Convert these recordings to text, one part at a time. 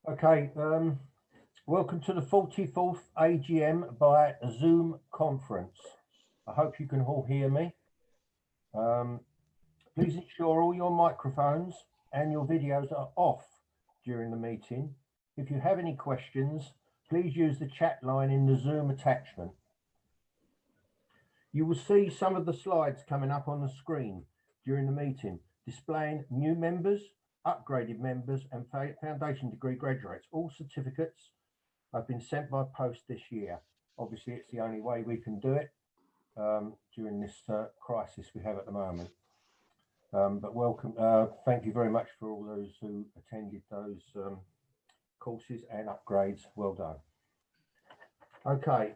Okay, welcome to the 44th AGM by Zoom conference. I hope you can all hear me. Please ensure all your microphones and your videos are off during the meeting. If you have any questions, please use the chat line in the Zoom attachment. You will see some of the slides coming up on the screen during the meeting, displaying new members, upgraded members and foundation degree graduates. All certificates have been sent by post this year. Obviously, it's the only way we can do it during this crisis we have at the moment. But welcome, thank you very much for all those who attended those courses and upgrades. Well done. Okay,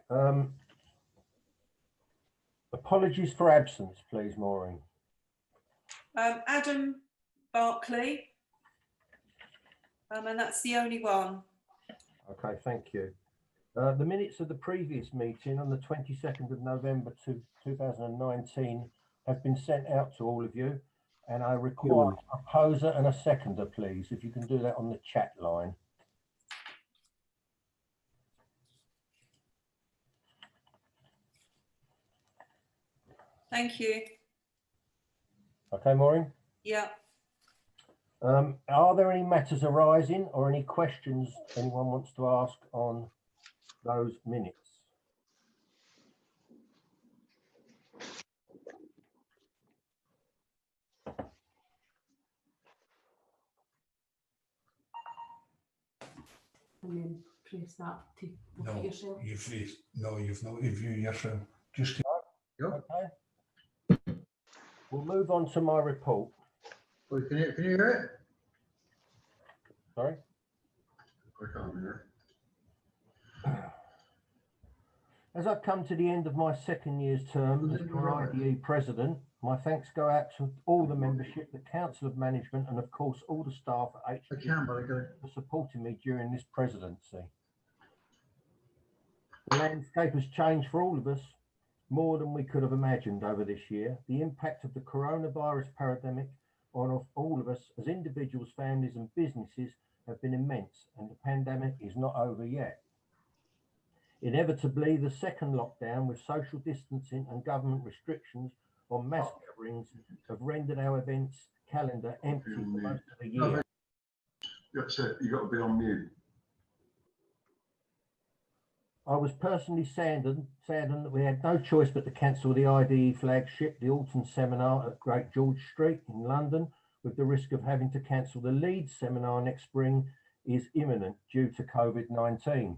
apologies for absence, please, Maureen. Adam Barclay, and that's the only one. Okay, thank you. The minutes of the previous meeting on the 22nd of November 2019 have been sent out to all of you, and I require a proposer and a seconder, please, if you can do that on the chat line. Thank you. Okay, Maureen? Yeah. Are there any matters arising or any questions anyone wants to ask on those minutes? And then press that to look No, at yourself. you've not reviewed yourself. Just Okay. We'll move on to my report. Well, can you hear it? Sorry? I can't hear As I've come to the end of my second year's term as your IDE president, my thanks go out to all the membership, the Council of Management, and of course all the staff at I HQ can, but I got for supporting me during this presidency. The landscape has changed for all of us more than we could have imagined over this year. The impact of the coronavirus pandemic on all of us as individuals, families and businesses have been immense, and the pandemic is not over yet. Inevitably, the second lockdown with social distancing and government restrictions on mass gatherings have rendered our events calendar empty for most of the year. That's it. You got to be on mute. I was personally saddened that we had no choice but to cancel the IDE flagship, the autumn seminar at Great George Street in London, with the risk of having to cancel the Leeds seminar next spring is imminent due to COVID-19.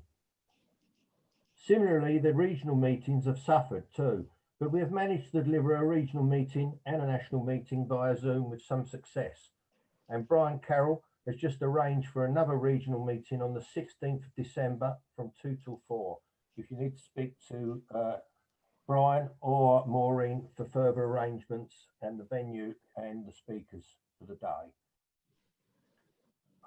Similarly, the regional meetings have suffered too, but we have managed to deliver a regional meeting and a national meeting via Zoom with some success. And Brian Carroll has just arranged for another regional meeting on the 16th of December from 2 till 4. If you need to speak to Brian or Maureen for further arrangements and the venue and the speakers for the day.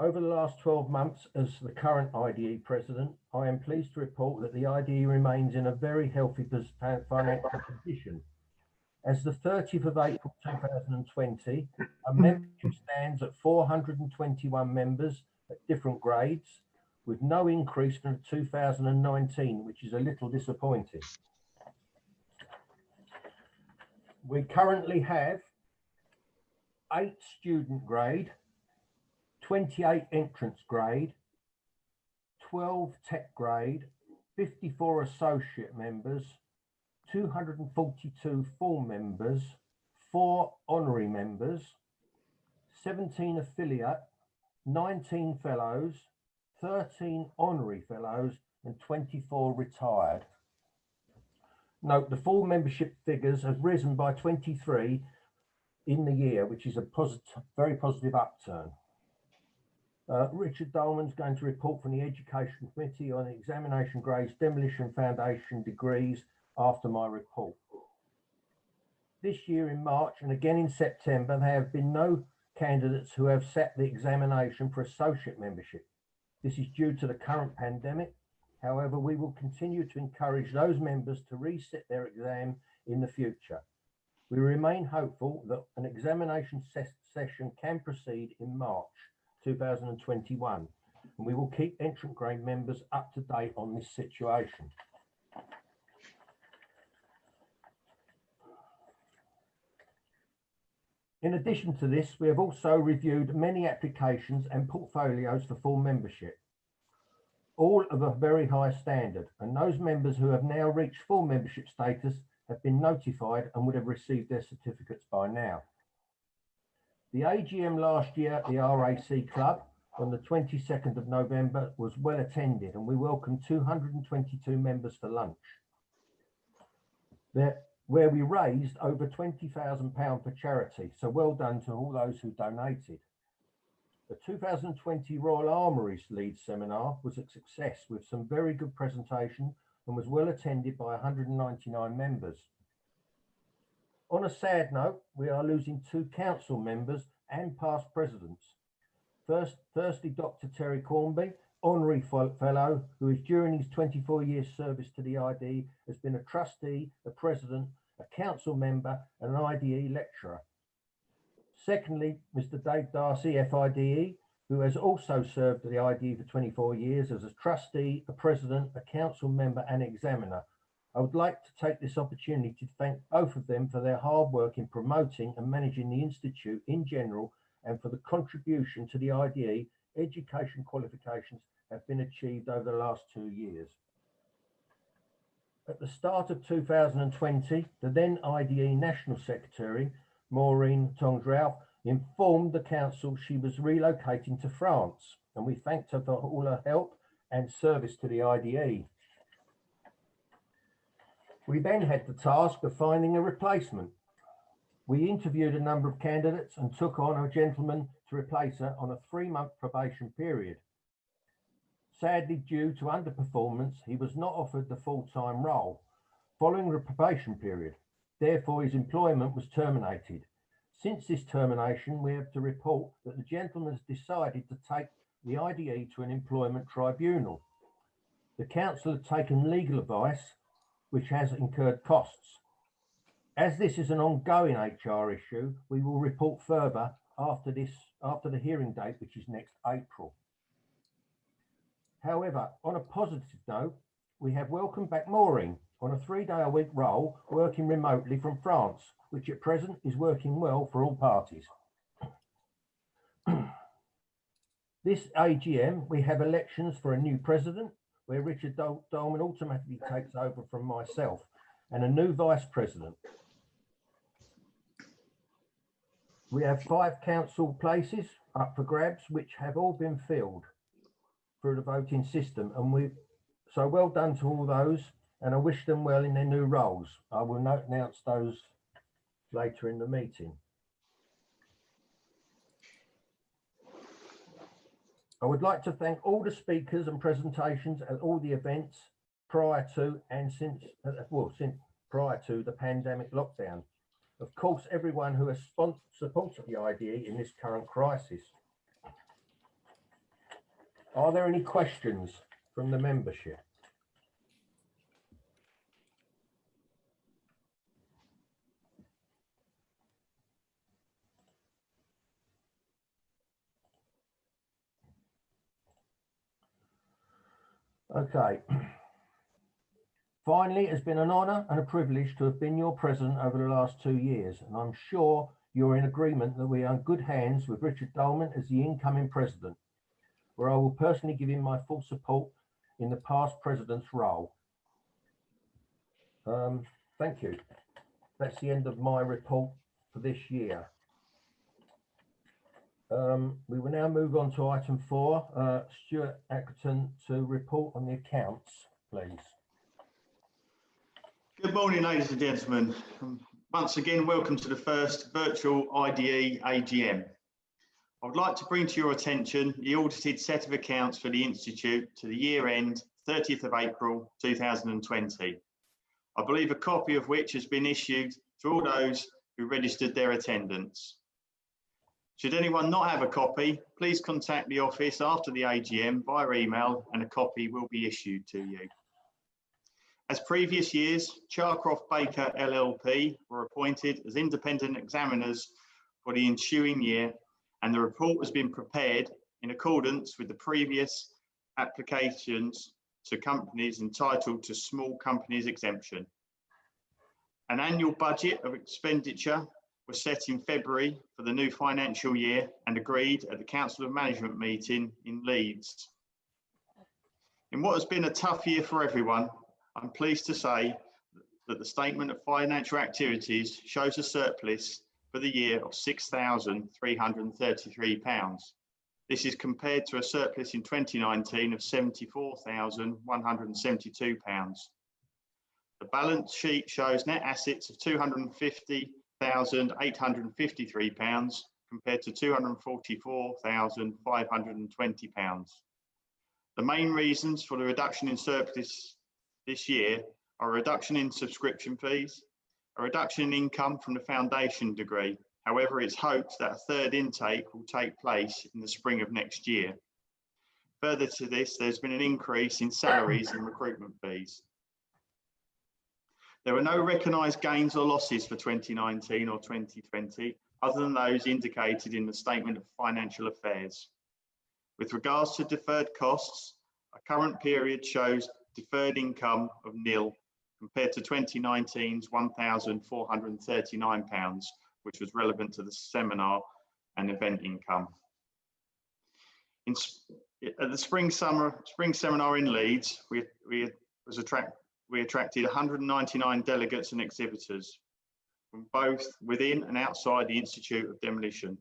Over the last 12 months as the current IDE president, I am pleased to report that the IDE remains in a very healthy financial position. As the 30th of April 2020, our membership stands at 421 members at different grades, with no increase from 2019, which is a little disappointing. We currently have 8 student grade, 28 entrance grade, 12 tech grade, 54 associate members, 242 full members, 4 honorary members, 17 affiliate, 19 fellows, 13 honorary fellows, and 24 retired. Note the full membership figures have risen by 23 in the year, which is a very positive upturn. Richard Dolman's going to report from the Education Committee on examination grades, demolition foundation degrees after my report. This year in March and again in September, there have been no candidates who have sat the examination for associate membership. This is due to the current pandemic. However, we will continue to encourage those members to resit their exam in the future. We remain hopeful that an examination session can proceed in March 2021. and we will keep entrant grade members up to date on this situation. In addition to this, we have also reviewed many applications and portfolios for full membership, all of a very high standard, and those members who have now reached full membership status have been notified and would have received their certificates by now. The AGM last year at the RAC Club on the 22nd of November was well attended, and we welcomed 222 members for lunch, where we raised over £20,000 for charity. So well done to all those who donated. The 2020 Royal Armouries Leeds Seminar was a success with some very good presentation and was well attended by 199 members. On a sad note, we are losing 2 council members and past presidents. Firstly, Dr. Terry Cornby, Honorary Fellow, who is during his 24 years service to the IDE has been a trustee, a president, a council member and an IDE lecturer. Secondly, Mr. Dave Darcy, FIDE, who has also served at the IDE for 24 years as a trustee, a president, a council member and examiner. I would like to take this opportunity to thank both of them for their hard work in promoting and managing the Institute in general and for the contribution to the IDE. Education qualifications have been achieved over the last 2 years. At the start of 2020, the then IDE National Secretary, Maureen Tongrau, informed the council she was relocating to France, and we thanked her for all her help and service to the IDE. We then had the task of finding a replacement. We interviewed a number of candidates and took on a gentleman to replace her on a 3-month probation period. Sadly, due to underperformance, he was not offered the full-time role following the probation period. Therefore, his employment was terminated. Since this termination, we have to report that the gentleman has decided to take the IDE to an employment tribunal. The council had taken legal advice, which has incurred costs. As this is an ongoing HR issue, we will report further after the hearing date, which is next April. However, on a positive note, we have welcomed back Maureen on a 3-day-a-week role working remotely from France, which at present is working well for all parties. This AGM, we have elections for a new president, where Richard Dolman automatically takes over from myself, and a new vice president. We have 5 council places up for grabs, which have all been filled through the voting system, and so well done to all those, and I wish them well in their new roles. I will announce those later in the meeting. I would like to thank all the speakers and presentations at all the events prior to and since prior to the pandemic lockdown. Of course, everyone who has supported the IDE in this current crisis. Are there any questions from the membership? Okay. Finally, it has been an honour and a privilege to have been your president over the last 2 years, and I'm sure you're in agreement that we are in good hands with Richard Dolman as the incoming president, where I will personally give him my full support in the past president's role. Thank you. That's the end of my report for this year. We will now move on to item 4. Stuart Ackerton to report on the accounts, please. Good morning, ladies and gentlemen. Once again, welcome to the first virtual IDE AGM. I would like to bring to your attention the audited set of accounts for the Institute to the year end 30th of April 2020. I believe a copy of which has been issued to all those who registered their attendance. Should anyone not have a copy, please contact the office after the AGM via email and a copy will be issued to you. As previous years, Charcroft Baker LLP were appointed as independent examiners for the ensuing year, and the report has been prepared in accordance with the previous applications to companies entitled to small companies exemption. An annual budget of expenditure was set in February for the new financial year and agreed at the Council of Management meeting in Leeds. In what has been a tough year for everyone, I'm pleased to say that the statement of financial activities shows a surplus for the year of £6,333. This is compared to a surplus in 2019 of £74,172. The balance sheet shows net assets of £250,853 compared to £244,520. The main reasons for the reduction in surplus this year are a reduction in subscription fees, a reduction in income from the foundation degree. However, it's hoped that a third intake will take place in the spring of next year. Further to this, there's been an increase in salaries and recruitment fees. There were no recognised gains or losses for 2019 or 2020, other than those indicated in the Statement of Financial Affairs. With regards to deferred costs, a current period shows deferred income of nil compared to 2019's £1,439, which was relevant to the seminar and event income. At the spring seminar in Leeds, we attracted 199 delegates and exhibitors from both within and outside the Institute of Demolition.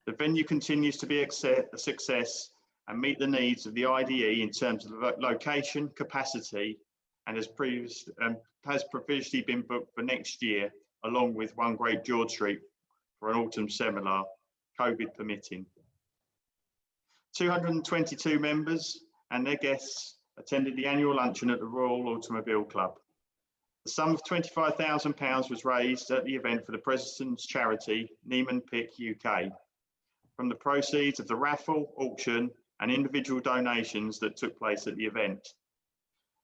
The venue continues to be a success and meet the needs of the IDE in terms of location, capacity, and has previously been booked for next year, along with One Great George Street for an autumn seminar, COVID permitting. 222 members and their guests attended the annual luncheon at the Royal Automobile Club. The sum of £25,000 was raised at the event for the President's charity, Neiman Pick UK, from the proceeds of the raffle, auction, and individual donations that took place at the event.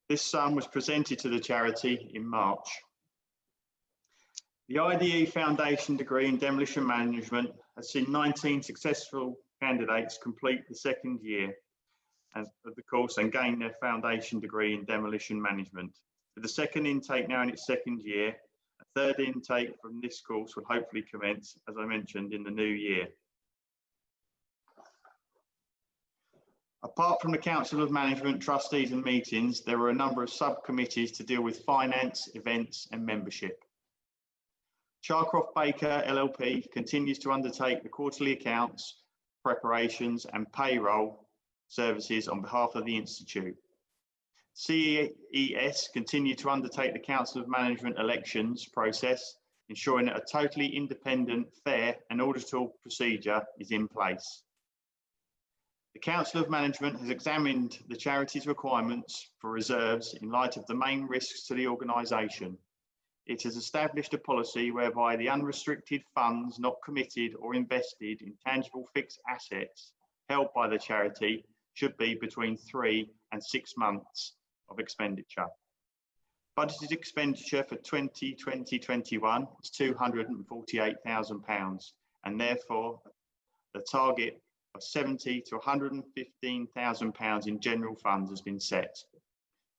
This sum was presented to the charity in March. The IDE Foundation degree in Demolition Management has seen 19 successful candidates complete the second year of the course and gain their foundation degree in Demolition Management. With the second intake now in its second year, a third intake from this course will hopefully commence, as I mentioned, in the new year. Apart from the Council of Management, trustees and meetings, there were a number of subcommittees to deal with finance, events and membership. Charcroft Baker LLP continues to undertake the quarterly accounts, preparations and payroll services on behalf of the Institute. CES continue to undertake the Council of Management elections process, ensuring that a totally independent, fair and auditable procedure is in place. The Council of Management has examined the charity's requirements for reserves in light of the main risks to the organisation. It has established a policy whereby the unrestricted funds not committed or invested in tangible fixed assets held by the charity should be between 3 and 6 months of expenditure. Budgeted expenditure for 2020-21 is £248,000 and therefore the target of £70,000 to £115,000 in general funds has been set.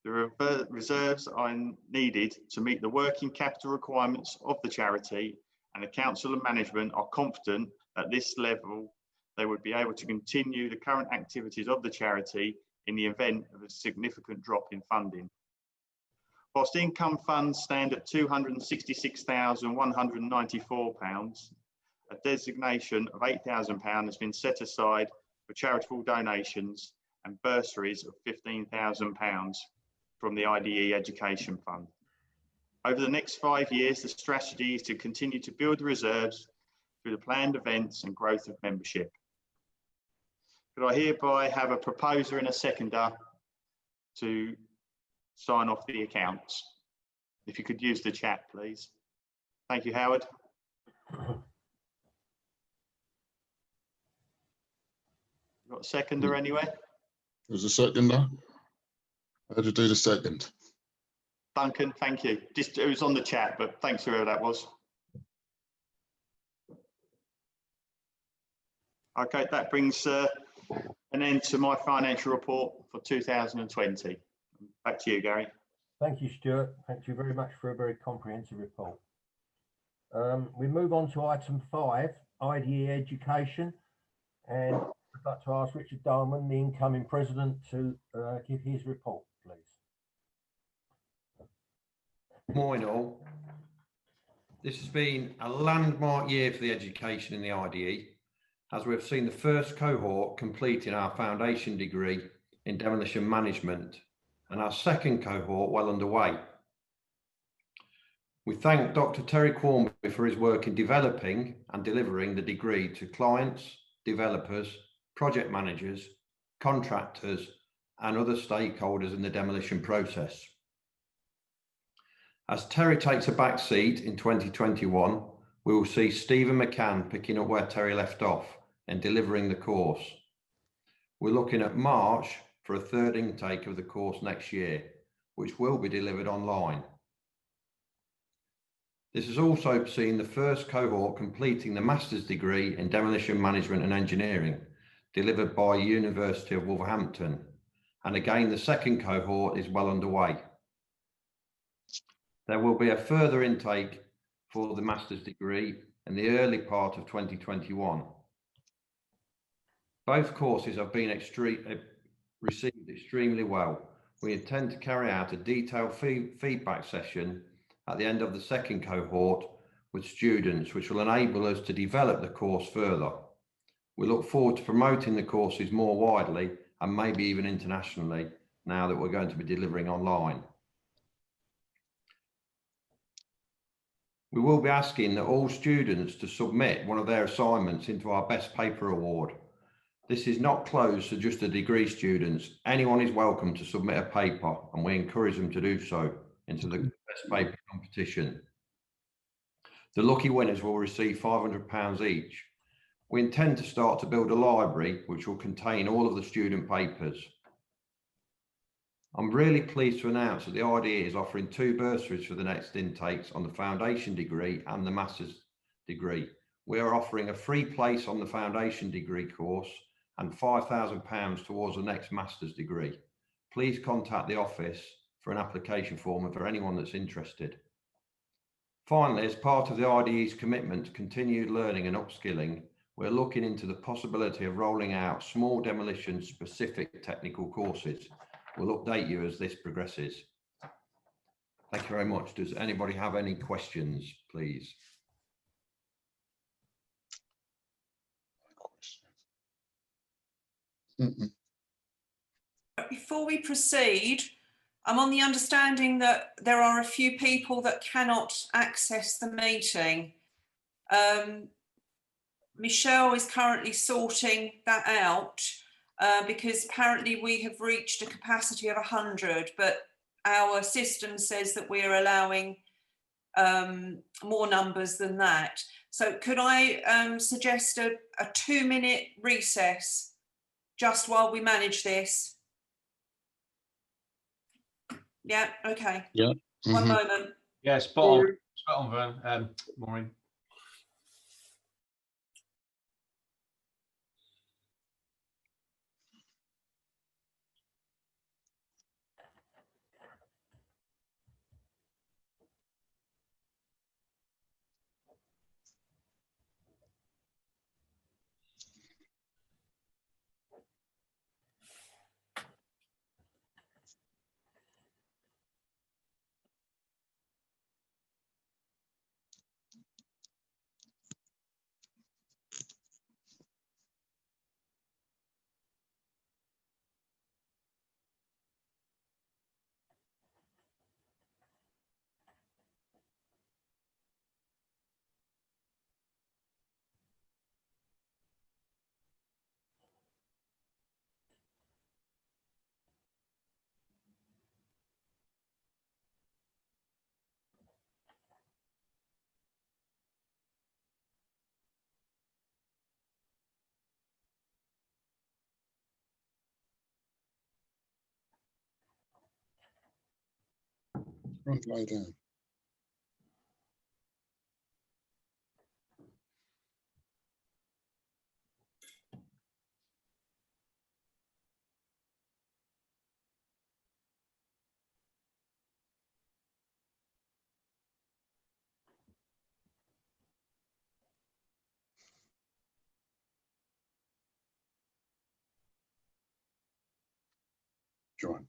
The reserves are needed to meet the working capital requirements of the charity, and the Council of Management are confident at this level they would be able to continue the current activities of the charity in the event of a significant drop in funding. Whilst income funds stand at £266,194, a designation of £8,000 has been set aside for charitable donations and bursaries of £15,000 from the IDE Education Fund. Over the next 5 years, the strategy is to continue to build the reserves through the planned events and growth of membership. Could I hereby have a proposer and a seconder to sign off the accounts? If you could use the chat, please. Thank you, Howard. Got a seconder anywhere? There's a seconder. How do you do the second? Duncan, thank you. Just it was on the chat, but thanks whoever that was. Okay, that brings an end to my financial report for 2020. Back to you, Gary. Thank you, Stuart. Thank you very much for a very comprehensive report. We move on to item 5, IDE education, and I'd like to ask Richard Darman, the incoming president, to give his report, please. Morning all. This has been a landmark year for the education in the IDE, as we've seen the first cohort completing our foundation degree in demolition management and our second cohort well underway. We thank Dr. Terry Quarmby for his work in developing and delivering the degree to clients, developers, project managers, contractors, and other stakeholders in the demolition process. As Terry takes a back seat in 2021, we will see Stephen McCann picking up where Terry left off and delivering the course. We're looking at March for a third intake of the course next year, which will be delivered online. This has also seen the first cohort completing the master's degree in demolition management and engineering, delivered by University of Wolverhampton. And again, the second cohort is well underway. There will be a further intake for the master's degree in the early part of 2021. Both courses have been received extremely well. We intend to carry out a detailed feedback session at the end of the second cohort with students, which will enable us to develop the course further. We look forward to promoting the courses more widely and maybe even internationally now that we're going to be delivering online. We will be asking that all students to submit one of their assignments into our Best Paper Award. This is not closed to just the degree students. Anyone is welcome to submit a paper, and we encourage them to do so into the Best Paper competition. The lucky winners will receive £500 each. We intend to start to build a library which will contain all of the student papers. I'm really pleased to announce that the IDE is offering 2 bursaries for the next intakes on the foundation degree and the master's degree. We are offering a free place on the foundation degree course and £5,000 towards the next master's degree. Please contact the office for an application form and for anyone that's interested. Finally, as part of the IDE's commitment to continued learning and upskilling, we're looking into the possibility of rolling out small demolition specific technical courses. We'll update you as this progresses. Thank you very much. Does anybody have any questions, please? Before we proceed, I'm on the understanding that there are a few people that cannot access the meeting. Michelle is currently sorting that out because apparently we have reached a capacity of 100, but our system says that we're allowing more numbers than that. So could I suggest a 2-minute recess just while we manage this? Yeah, okay. Yeah. One moment. Yeah, spot on, Vern. Maureen. Right, lie down. join.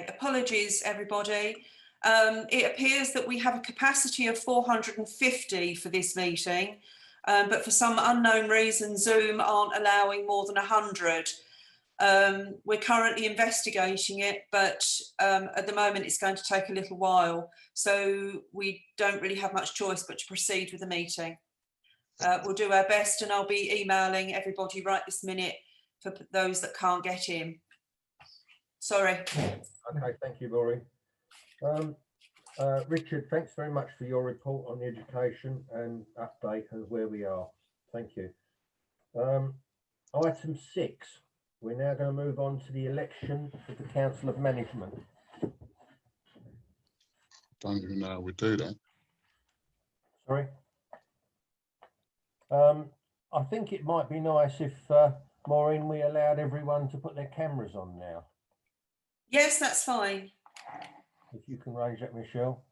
Apologies, everybody. It appears that we have a capacity of 450 for this meeting, but for some unknown reason, Zoom aren't allowing more than 100. We're currently investigating it, but at the moment it's going to take a little while. So we don't really have much choice but to proceed with the meeting. We'll do our best, and I'll be emailing everybody right this minute for those that can't get in. Sorry. Okay, thank you, Maureen. Richard, thanks very much for your report on the education and update of where we are. Thank you. Item 6, we're now going to move on to the election of the Council of Management. Don't even know how we do that. Sorry. I think it might be nice if, Maureen, we allowed everyone to put their cameras on now. Yes, that's fine. If you can arrange that, Michelle.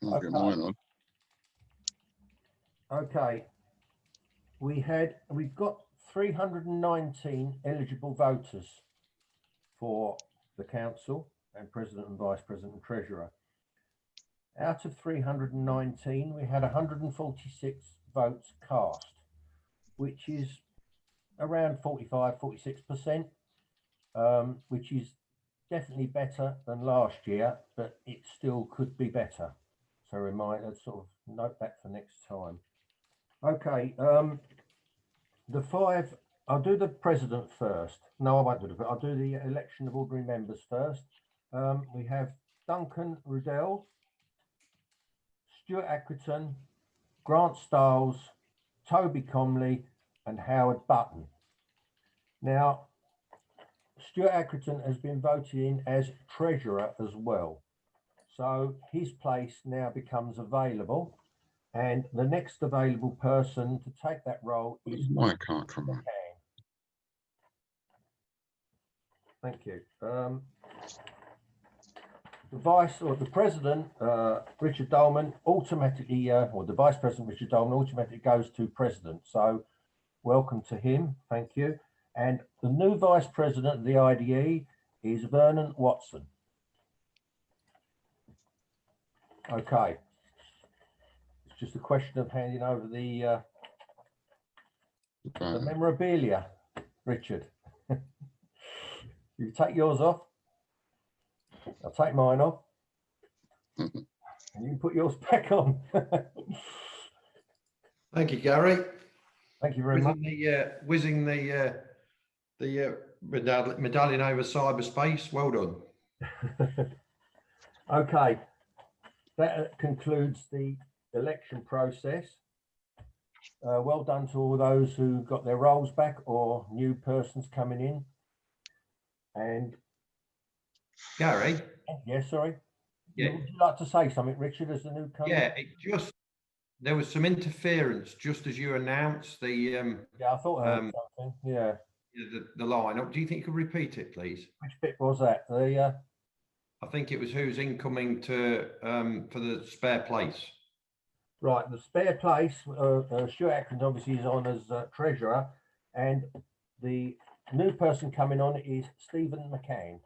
I'll get mine on. Okay. We've got 319 eligible voters for the council and president and vice president and treasurer. Out of 319, we had 146 votes cast, which is around 45–46%, which is definitely better than last year, but it still could be better. So remind, sort of note that for next time. Okay, the 5, I'll do the president first. No, I won't do the, I'll do the election of ordinary members first. We have Duncan Riddell, Stuart Accrington, Grant Stiles, Toby Comley and Howard Button. Now, Stuart Accrington has been voted in as treasurer as well. So his place now becomes available, and the next available person to take that role is Mine can't come on. Thank you. The vice or the president, Richard Dolman, automatically, or the vice president, Richard Dolman, automatically goes to president. So welcome to him. Thank you. And the new vice president of the IDE is Vernon Watson. Okay. It's just a question of handing over the memorabilia, Richard. You take yours off. I'll take mine off. And you can put yours back on. Thank you, Gary. Thank you very much. Whizzing the medallion over cyberspace. Well done. Okay. That concludes the election process. Well done to all those who got their roles back or new persons coming in. And Gary? yes, sorry. Yeah. Would you like to say something, Richard, as the newcomer? Yeah, there was some interference just as you announced the Yeah, I thought I heard something. Yeah. the lineup. Do you think you could repeat it, please? Which bit was that? I think it was who's incoming to for the spare place. Right, the spare place. Stuart Atkins obviously is on as treasurer, and the new person coming on is Stephen McCann.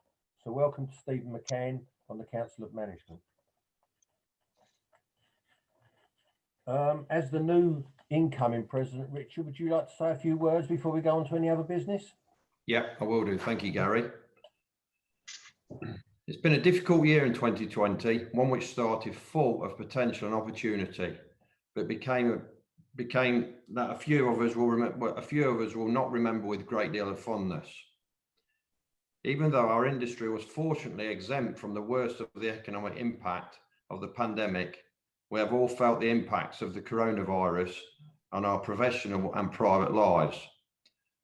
So welcome to Stephen McCann on the Council of Management. As the new incoming president, Richard, would you like to say a few words before we go on to any other business? Yeah, I will do. Thank you, Gary. It's been a difficult year in 2020, one which started full of potential and opportunity, but became that a few of us will not remember with a great deal of fondness. Even though our industry was fortunately exempt from the worst of the economic impact of the pandemic, we have all felt the impacts of the coronavirus on our professional and private lives.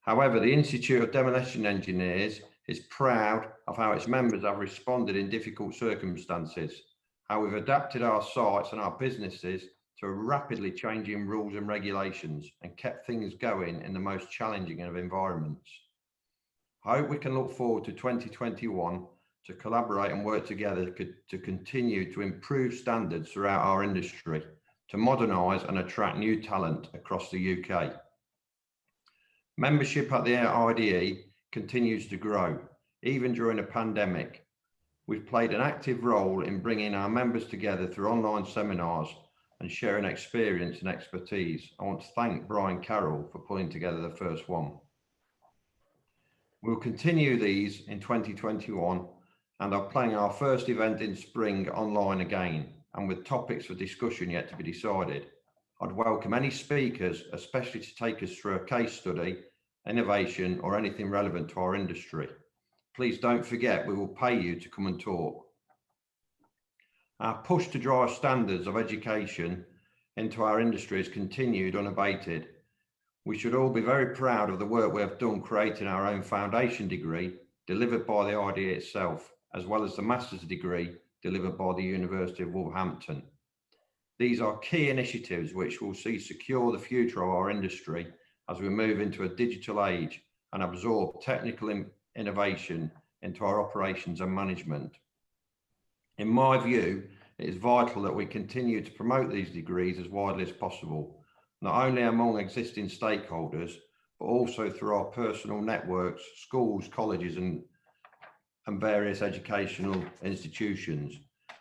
However, the Institute of Demolition Engineers is proud of how its members have responded in difficult circumstances, how we've adapted our sites and our businesses to rapidly changing rules and regulations and kept things going in the most challenging of environments. I hope we can look forward to 2021 to collaborate and work together to continue to improve standards throughout our industry, to modernise and attract new talent across the UK. Membership at the IDE continues to grow, even during a pandemic. We've played an active role in bringing our members together through online seminars and sharing experience and expertise. I want to thank Brian Carroll for putting together the first one. We'll continue these in 2021 and are planning our first event in spring online again, and with topics for discussion yet to be decided. I'd welcome any speakers, especially to take us through a case study, innovation, or anything relevant to our industry. Please don't forget, we will pay you to come and talk. Our push to drive standards of education into our industry has continued unabated. We should all be very proud of the work we have done creating our own foundation degree delivered by the IDE itself, as well as the master's degree delivered by the University of Wolverhampton. These are key initiatives which will see secure the future of our industry as we move into a digital age and absorb technical innovation into our operations and management. In my view, it is vital that we continue to promote these degrees as widely as possible, not only among existing stakeholders, but also through our personal networks, schools, colleges, and various educational institutions.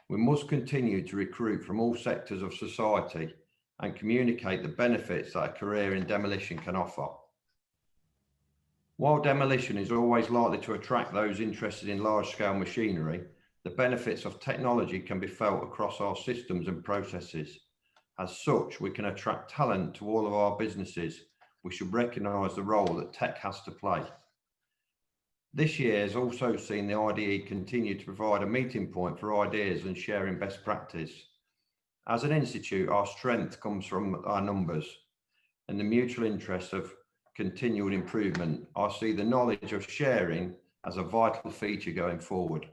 We must continue to recruit from all sectors of society and communicate the benefits that a career in demolition can offer. While demolition is always likely to attract those interested in large-scale machinery, the benefits of technology can be felt across our systems and processes. As such, we can attract talent to all of our businesses. We should recognise the role that tech has to play. This year has also seen the IDE continue to provide a meeting point for ideas and sharing best practice. As an institute, our strength comes from our numbers and the mutual interest of continual improvement. I see the knowledge of sharing as a vital feature going forward.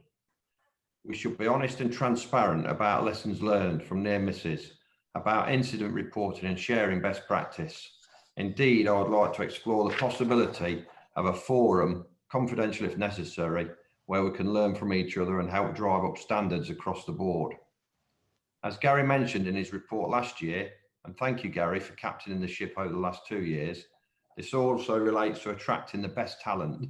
We should be honest and transparent about lessons learned from near misses, about incident reporting and sharing best practice. Indeed, I would like to explore the possibility of a forum, confidential if necessary, where we can learn from each other and help drive up standards across the board. As Gary mentioned in his report last year, and thank you, Gary, for captaining the ship over the last 2 years, this also relates to attracting the best talent.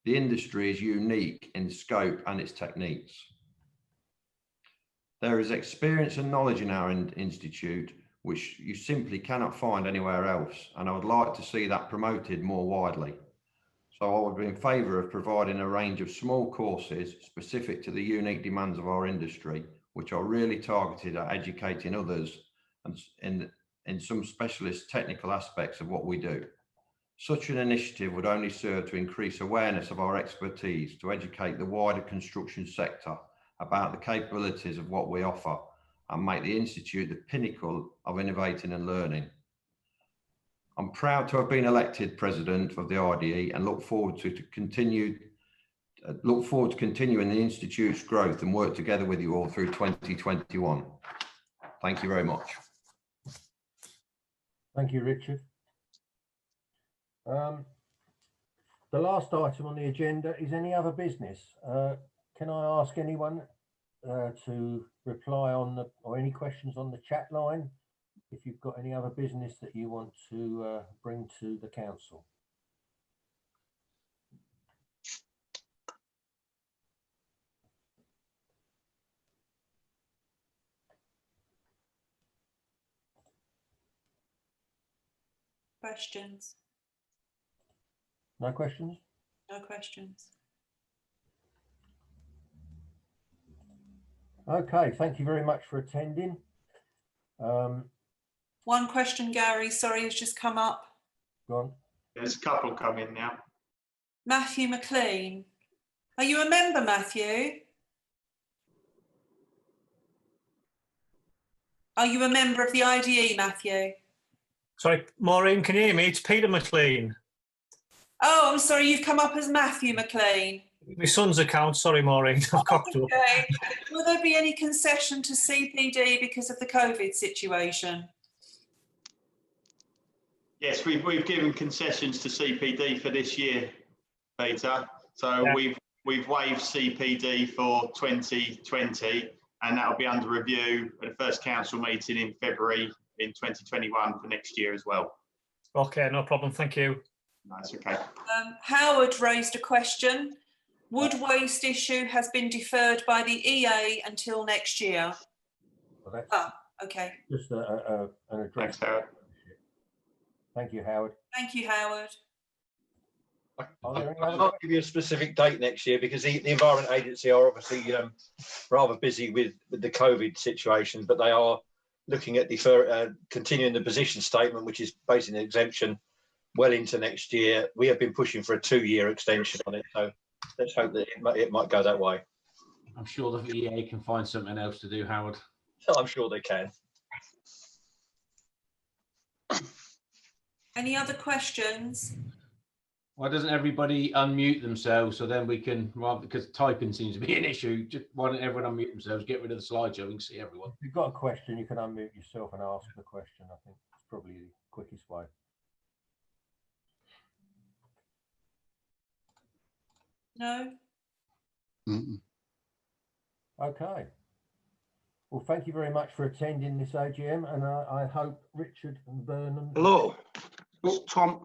The industry is unique in scope and its techniques. There is experience and knowledge in our institute which you simply cannot find anywhere else, and I would like to see that promoted more widely. So I would be in favour of providing a range of small courses specific to the unique demands of our industry, which are really targeted at educating others and in some specialist technical aspects of what we do. Such an initiative would only serve to increase awareness of our expertise, to educate the wider construction sector about the capabilities of what we offer and make the Institute the pinnacle of innovating and learning. proud to have been elected president of the RDE and look forward to continuing the Institute's growth and work together with you all through 2021. Thank you very much. Thank you, Richard. The last item on the agenda is any other business. Can I ask anyone to reply on or any questions on the chat line if you've got any other business that you want to bring to the council? Questions? No questions? No questions. Okay, thank you very much for attending. One question, Gary, sorry, has just come up. Go on. There's a couple coming now. Matthew McLean. Are you a member, Matthew? Are you a member of the IDE, Matthew? Sorry, Maureen, can you hear me? It's Peter McLean. Oh, I'm sorry, you've come up as Matthew McLean. My son's account, sorry, Maureen. I've cocked up. Okay. Will there be any concession to CPD because of the COVID situation? Yes, we've given concessions to CPD for this year, Peter. So Yeah. we've waived CPD for 2020, and that'll be under review at the first council meeting in February in 2021 for next year as well. Okay, no problem. Thank you. That's okay. Howard raised a question. Wood waste issue has been deferred by the EA until next year. Well, that's Okay. just an address. Thanks, Howard. Thank you, Howard. Thank you, Howard. Are there any I other can't give you a specific date next year because the Environment Agency are obviously rather busy with the COVID situation, but they are looking at continuing the position statement, which is basically an exemption well into next year. We have been pushing for a 2-year extension on it, so let's hope that it might go that way. I'm sure the EA can find something else to do, Howard. I'm sure they can. Any other questions? Why doesn't everybody unmute themselves so then we can, well, because typing seems to be an issue, just why don't everyone unmute themselves, get rid of the slideshow, we can see everyone. If you've got a question, you can unmute yourself and ask the question. I think it's probably the quickest way. No? Okay. Well, thank you very much for attending this AGM, and I hope Richard and Vernon. Hello, it's Tom.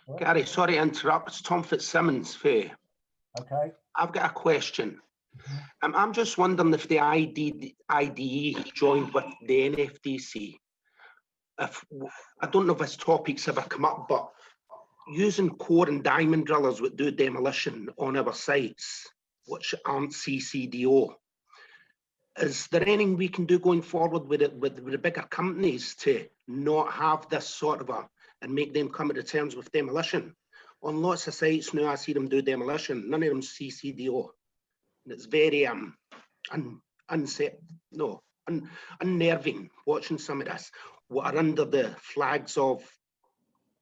What? Gary, sorry to interrupt. It's Tom Fitzsimmons. Faye. Okay. I've got a question. I'm just wondering if the IDE joined with the NFDC. If I don't know if this topic's ever come up, but using core and diamond drillers that do demolition on our sites, which aren't CCDO, is there anything we can do going forward with it with the bigger companies to not have this sort of and make them come to terms with demolition? On lots of sites now, I see them do demolition. None of them CCDO, and it's very unnerving watching some of this. What are under the flags of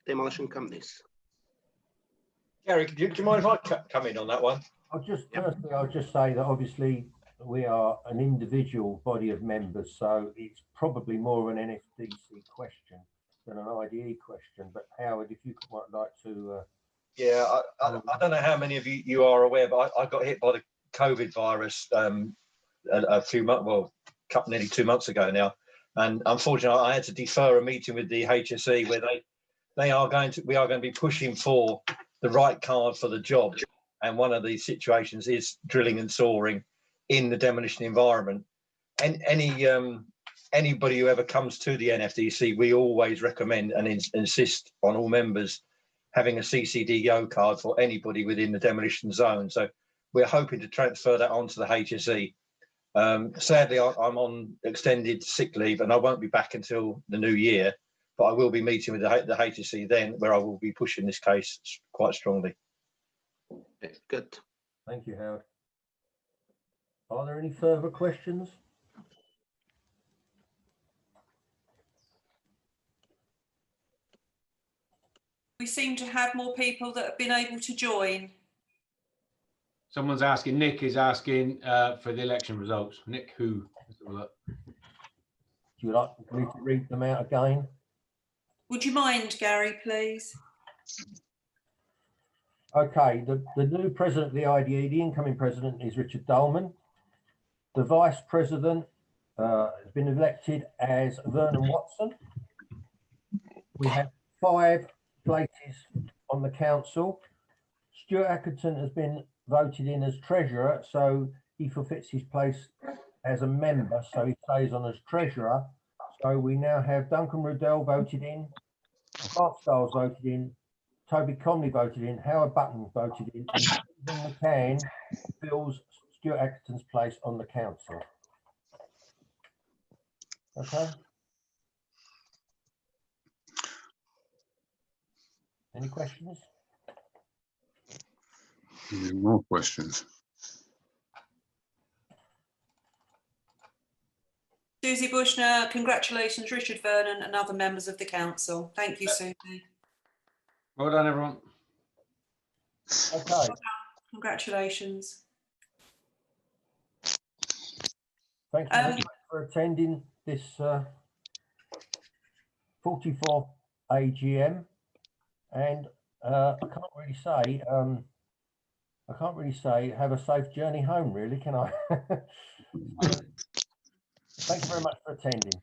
demolition companies? Gary, do you mind if I come in on that one? Firstly, I'll just say that obviously we are an individual body of members, so it's probably more of an NFDC question than an IDE question. But Howard, if you might like to. Yeah, I don't know how many of you are aware, but I got hit by the COVID virus a few months, well, nearly 2 months ago now. And unfortunately, I had to defer a meeting with the HSE where we are going to be pushing for the right card for the job. And one of the situations is drilling and sawing in the demolition environment. And anybody who ever comes to the NFDC, we always recommend and insist on all members having a CCDO card for anybody within the demolition zone. So we're hoping to transfer that on to the HSE. Sadly, I'm on extended sick leave and I won't be back until the new year, but I will be meeting with the HSE then, where I will be pushing this case quite strongly. Good. Thank you, Howard. Are there any further questions? We seem to have more people that have been able to join. Someone's asking, Nick is asking for the election results. Nick who? Let's have a look. Do you like me to read them out again? Would you mind, Gary, please? Okay, the new president of the IDE, the incoming president, is Richard Dolman. The vice president has been elected as Vernon Watson. We have 5 places on the council. Stuart Atkinson has been voted in as treasurer, so he forfeits his place as a member, so he stays on as treasurer. So we now have Duncan Riddell voted in, Mark Stiles voted in, Toby Comley voted in, Howard Button voted in, and Stephen McCann fills Stuart Atkinson's place on the council. Okay. Any questions? Any more questions? Susie Bushner, congratulations, Richard Vernon and other members of the council. Thank you, Susie. Well done, everyone. Okay. Congratulations. Thank you very much for attending this 44th AGM, and I can't really say have a safe journey home, really, can I? Thank you very much for attending.